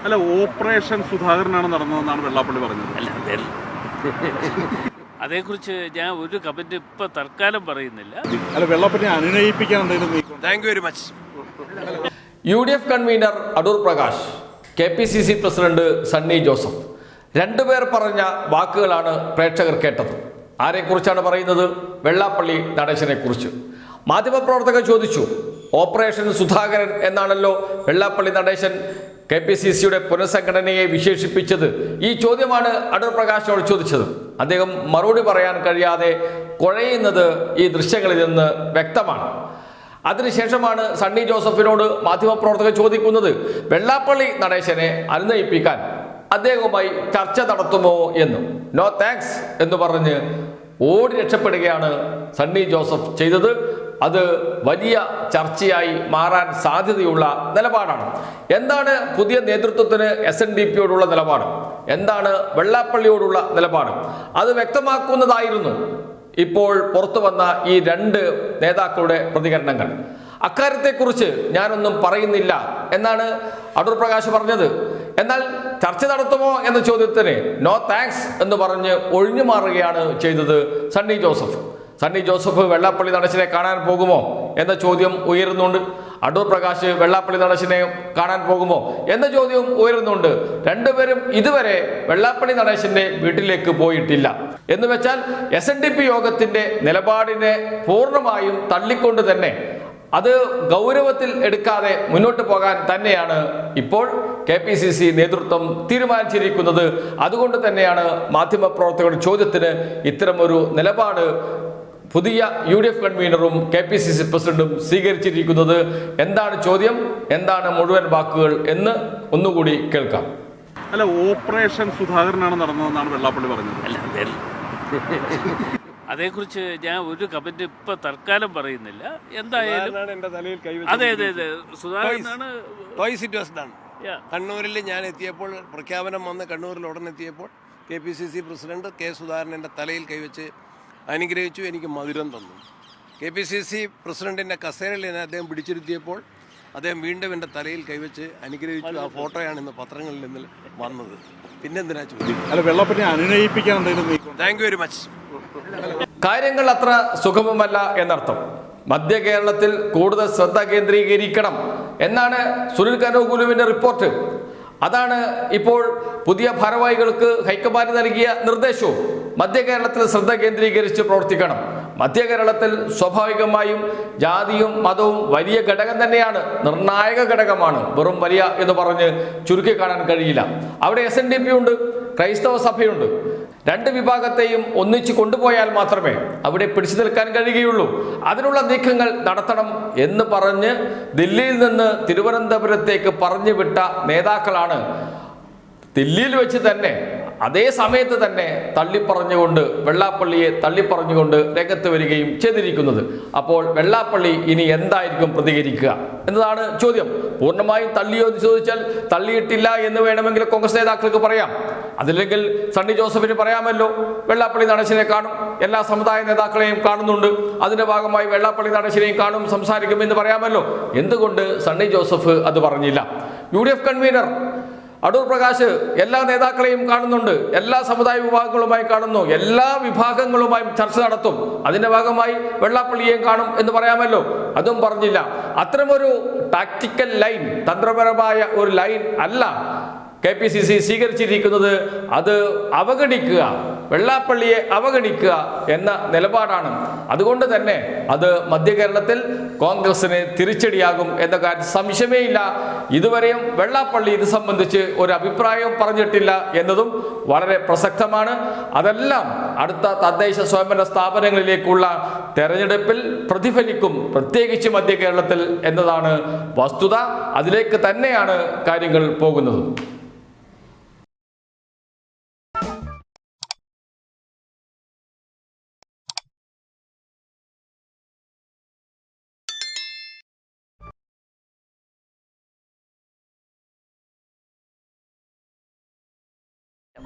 അല്ല, ഓപ്പറേഷൻ സുധാകരനാണ് നടന്നതെന്നാണ് വെള്ളാപ്പള്ളി പറഞ്ഞത്. അല്ല, അതേക്കുറിച്ച് ഞാൻ ഒരു കമന്റ് ഇപ്പൊ തൽക്കാലം പറയുന്നില്ല. അല്ല, വെള്ളാപ്പള്ളി അനുനയിപ്പിക്കാൻ എന്തെങ്കിലും. Thank you very much. UDF convener Adoor Prakash, KPCC president Sunny Joseph, രണ്ടുപേർ പറഞ്ഞ വാക്കുകളാണ് പ്രേക്ഷകർ കേട്ടത്. ആരെക്കുറിച്ചാണ് പറയുന്നത്? വെള്ളാപ്പള്ളി നടേശനെ കുറിച്ച്. മാധ്യമപ്രവർത്തകർ ചോദിച്ചു, ഓപ്പറേഷൻ സുധാകരൻ എന്നാണല്ലോ വെള്ളാപ്പള്ളി നടേശൻ KPCCയുടെ പുനഃസംഘടനയെ വിശേഷിപ്പിച്ചത്. ഈ ചോദ്യമാണ് അടൂർ പ്രകാശിനോട് ചോദിച്ചത്. അദ്ദേഹം മറുപടി പറയാൻ കഴിയാതെ കുഴയുന്നത് ഈ ദൃശ്യങ്ങളിൽ നിന്ന് വ്യക്തമാണ്. അതിനുശേഷമാണ് സണ്ണി ജോസഫിനോട് മാധ്യമപ്രവർത്തകർ ചോദിക്കുന്നത്, വെള്ളാപ്പള്ളി നടേശനെ അനുനയിപ്പിക്കാൻ അദ്ദേഹവുമായി ചർച്ച നടത്തുമോ എന്ന്. നോ താങ്ക്സ് എന്ന് പറഞ്ഞ് ഓടി രക്ഷപ്പെടുകയാണ് സണ്ണി ജോസഫ് ചെയ്തത്. അത് വലിയ ചർച്ചയായി മാറാൻ സാധ്യതയുള്ള നിലപാടാണ്. എന്താണ് പുതിയ നേതൃത്വത്തിന് SNDPയോടുള്ള നിലപാട്? എന്താണ് വെള്ളാപ്പള്ളിയോടുള്ള നിലപാട്? അത് വ്യക്തമാക്കുന്നതായിരുന്നു ഇപ്പോൾ പുറത്തു വന്ന ഈ രണ്ട് നേതാക്കളുടെ പ്രതികരണങ്ങൾ. അക്കാര്യത്തെക്കുറിച്ച് ഞാനൊന്നും പറയുന്നില്ല എന്നാണ് അടൂർ പ്രകാശ് പറഞ്ഞത്. എന്നാൽ ചർച്ച നടത്തുമോ എന്ന ചോദ്യത്തിന് നോ താങ്ക്സ് എന്ന് പറഞ്ഞ് ഒഴിഞ്ഞു മാറുകയാണ് ചെയ്തത് സണ്ണി ജോസഫ്. സണ്ണി ജോസഫ് വെള്ളാപ്പള്ളി നടേശനെ കാണാൻ പോകുമോ എന്ന ചോദ്യം ഉയരുന്നുണ്ട്. അടൂർ പ്രകാശ് വെള്ളാപ്പള്ളി നടേശനെ കാണാൻ പോകുമോ എന്ന ചോദ്യവും ഉയരുന്നുണ്ട്. രണ്ടുപേരും ഇതുവരെ വെള്ളാപ്പള്ളി നടേശന്റെ വീട്ടിലേക്ക് പോയിട്ടില്ല. എന്ന് വെച്ചാൽ SNDP യോഗത്തിന്റെ നിലപാടിനെ പൂർണ്ണമായും തള്ളിക്കൊണ്ട് തന്നെ അത് ഗൗരവത്തിൽ എടുക്കാതെ മുന്നോട്ട് പോകാൻ തന്നെയാണ് ഇപ്പോൾ KPCC നേതൃത്വം തീരുമാനിച്ചിരിക്കുന്നത്. അതുകൊണ്ട് തന്നെയാണ് മാധ്യമപ്രവർത്തകരുടെ ചോദ്യത്തിന് ഇത്തരമൊരു നിലപാട് പുതിയ UDF കൺവീനറും KPCC പ്രസിഡന്റും സ്വീകരിച്ചിരിക്കുന്നത്. എന്താണ് ചോദ്യം, എന്താണ് മുഴുവൻ വാക്കുകൾ എന്ന് ഒന്നുകൂടി കേൾക്കാം. അല്ല, ഓപ്പറേഷൻ സുധാകരനാണ് നടന്നതെന്നാണ് വെള്ളാപ്പള്ളി പറഞ്ഞത്. അല്ല, അതേക്കുറിച്ച് ഞാൻ ഒരു കമന്റ് ഇപ്പൊ തൽക്കാലം പറയുന്നില്ല. എന്തായാലും അതെ അതെ അതെ സുധാകരനാണ്. കണ്ണൂരിൽ ഞാൻ എത്തിയപ്പോൾ, പ്രഖ്യാപനം വന്ന് കണ്ണൂരിൽ ഉടനെ എത്തിയപ്പോൾ KPCC പ്രസിഡന്റ് K. സുധാകരൻ എൻ്റെ തലയിൽ കൈവച്ച് അനുഗ്രഹിച്ചു, എനിക്ക് മധുരം തന്നു. KPCC പ്രസിഡന്റിൻ്റെ കസേരയിൽ എന്നെ അദ്ദേഹം പിടിച്ചിരുത്തിയപ്പോൾ അദ്ദേഹം വീണ്ടും എൻ്റെ തലയിൽ കൈവച്ച് അനുഗ്രഹിച്ചു. ആ ഫോട്ടോയാണ് ഇന്ന് പത്രങ്ങളിൽ നിന്ന് വന്നത്. പിന്നെന്തിനാ ചോദ്യം? അല്ല, വെള്ളാപ്പള്ളി അനുനയിപ്പിക്കാൻ എന്തെങ്കിലും. Thank you very much. കാര്യങ്ങൾ അത്ര സുഗമമല്ല എന്നർത്ഥം. മധ്യ കേരളത്തിൽ കൂടുതൽ ശ്രദ്ധ കേന്ദ്രീകരിക്കണം എന്നാണ് സുനിൽ കനോകുലുവിൻ്റെ റിപ്പോർട്ട്. അതാണ് ഇപ്പോൾ പുതിയ ഭാരവാഹികൾക്ക് ഹൈക്കമാൻഡ് നൽകിയ നിർദ്ദേശവും. മധ്യ കേരളത്തിൽ ശ്രദ്ധ കേന്ദ്രീകരിച്ച് പ്രവർത്തിക്കണം. മധ്യ കേരളത്തിൽ സ്വാഭാവികമായും ജാതിയും മതവും വലിയ ഘടകം തന്നെയാണ്, നിർണായക ഘടകമാണ്. വെറും വലിയ എന്ന് പറഞ്ഞ് ചുരുക്കി കാണാൻ കഴിയില്ല. അവിടെ SNDP ഉണ്ട്, ക്രൈസ്തവ സഭയുണ്ട്. രണ്ട് വിഭാഗത്തെയും ഒന്നിച്ചു കൊണ്ടുപോയാൽ മാത്രമേ അവിടെ പിടിച്ചു നിൽക്കാൻ കഴിയുകയുള്ളൂ. അതിനുള്ള നീക്കങ്ങൾ നടത്തണം എന്ന് പറഞ്ഞ് ദില്ലിയിൽ നിന്ന് തിരുവനന്തപുരത്തേക്ക് പറഞ്ഞു വിട്ട നേതാക്കളാണ് ദില്ലിയിൽ വെച്ച് തന്നെ അതേ സമയത്ത് തന്നെ തള്ളിപ്പറഞ്ഞുകൊണ്ട് വെള്ളാപ്പള്ളിയെ തള്ളിപ്പറഞ്ഞുകൊണ്ട് രംഗത്ത് വരികയും ചെയ്തിരിക്കുന്നത്. അപ്പോൾ വെള്ളാപ്പള്ളി ഇനി എന്തായിരിക്കും പ്രതികരിക്കുക എന്നതാണ് ചോദ്യം. പൂർണ്ണമായും തള്ളിയോ എന്ന് ചോദിച്ചാൽ തള്ളിയിട്ടില്ല എന്ന് വേണമെങ്കിൽ കോൺഗ്രസ് നേതാക്കൾക്ക് പറയാം. അതില്ലെങ്കിൽ സണ്ണി ജോസഫിന് പറയാമല്ലോ, വെള്ളാപ്പള്ളി നടേശനെ കാണും, എല്ലാ സമുദായ നേതാക്കളെയും കാണുന്നുണ്ട്, അതിന്റെ ഭാഗമായി വെള്ളാപ്പള്ളി നടേശനെയും കാണും, സംസാരിക്കും എന്ന് പറയാമല്ലോ. എന്തുകൊണ്ട് സണ്ണി ജോസഫ് അത് പറഞ്ഞില്ല? UDF കൺവീനർ അടൂർ പ്രകാശ് എല്ലാ നേതാക്കളെയും കാണുന്നുണ്ട്, എല്ലാ സമുദായ വിഭാഗങ്ങളുമായി കാണുന്നു, എല്ലാ വിഭാഗങ്ങളുമായും ചർച്ച നടത്തും, അതിന്റെ ഭാഗമായി വെള്ളാപ്പള്ളിയെയും കാണും എന്ന് പറയാമല്ലോ. അതും പറഞ്ഞില്ല. അത്തരമൊരു ടാക്ടിക്കൽ ലൈൻ, തന്ത്രപരമായ ഒരു ലൈൻ അല്ല KPCC സ്വീകരിച്ചിരിക്കുന്നത്. അത് അവഗണിക്കുക, വെള്ളാപ്പള്ളിയെ അവഗണിക്കുക എന്ന നിലപാടാണ്. അതുകൊണ്ട് തന്നെ അത് മധ്യ കേരളത്തിൽ കോൺഗ്രസിന് തിരിച്ചടിയാകും എന്ന കാര്യം സംശയമേയില്ല. ഇതുവരെയും വെള്ളാപ്പള്ളി ഇത് സംബന്ധിച്ച് ഒരു അഭിപ്രായം പറഞ്ഞിട്ടില്ല എന്നതും വളരെ പ്രസക്തമാണ്. അതെല്ലാം അടുത്ത തദ്ദേശ സ്വയംഭരണ സ്ഥാപനങ്ങളിലേക്കുള്ള തെരഞ്ഞെടുപ്പിൽ പ്രതിഫലിക്കും, പ്രത്യേകിച്ച് മധ്യ കേരളത്തിൽ എന്നതാണ് വസ്തുത. അതിലേക്ക് തന്നെയാണ് കാര്യങ്ങൾ പോകുന്നത്.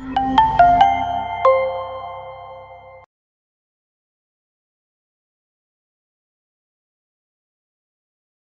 Yeah.